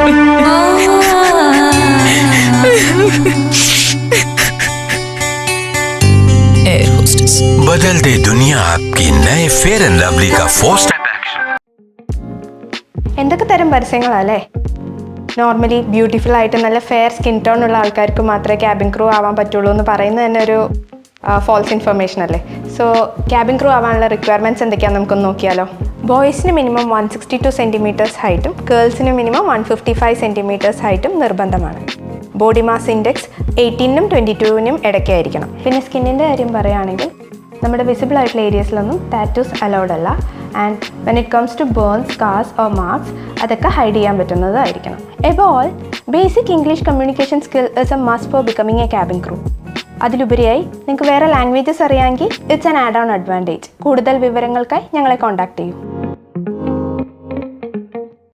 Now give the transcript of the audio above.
Air hostess बदल दे दुनिया आपकी नए फेयर एंड लवली का 4-step एक्शन. എന്തൊക്കെ തരം പരസ്യങ്ങളല്ലേ. നോർമലി ബ്യൂട്ടിഫുൾ ആയിട്ട് നല്ല ഫെയർ സ്കിൻ ടോൺ ഉള്ള ആൾക്കാർക്ക് മാത്രമേ ക്യാബിൻ ക്രൂ ആവാൻ പറ്റുള്ളൂ എന്ന് പറയുന്നത് തന്നെ ഒരു ഫോൾസ് ഇൻഫർമേഷൻ അല്ലേ. സോ ക്യാബിൻ ക്രൂ ആവാനുള്ള റിക്വയർമെൻറ്റ്സ് എന്തൊക്കെയാണെന്ന് നമുക്കൊന്ന് നോക്കിയാലോ. ബോയ്സിന് മിനിമം 162 സെൻറ്റിമീറ്റേഴ്സ് ഹൈറ്റും ഗേൾസിന് മിനിമം 155 സെൻറ്റിമീറ്റേഴ്സ് ഹൈറ്റും നിർബന്ധമാണ്. ബോഡി മാസ് ഇൻഡെക്സ് 18-നും 22-നും ഇടയ്ക്കായിരിക്കണം. പിന്നെ സ്കിന്നിൻ്റെ കാര്യം പറയുകയാണെങ്കിൽ നമ്മുടെ വിസിബിൾ ആയിട്ടുള്ള ഏരിയസിലൊന്നും ടാറ്റൂസ് അലൗഡ് അല്ല. And when it comes to burns, scars or marks അതൊക്കെ ഹൈഡ് ചെയ്യാൻ പറ്റുന്നതായിരിക്കണം. Above all, basic English communication skill is a must for becoming a cabin crew. അതിലുപരിയായി നിങ്ങൾക്ക് വേറെ ലാംഗ്വേജസ് അറിയാമെങ്കിൽ it's an add on advantage. കൂടുതൽ വിവരങ്ങൾക്കായി ഞങ്ങളെ കോൺടാക്ട് ചെയ്യൂ.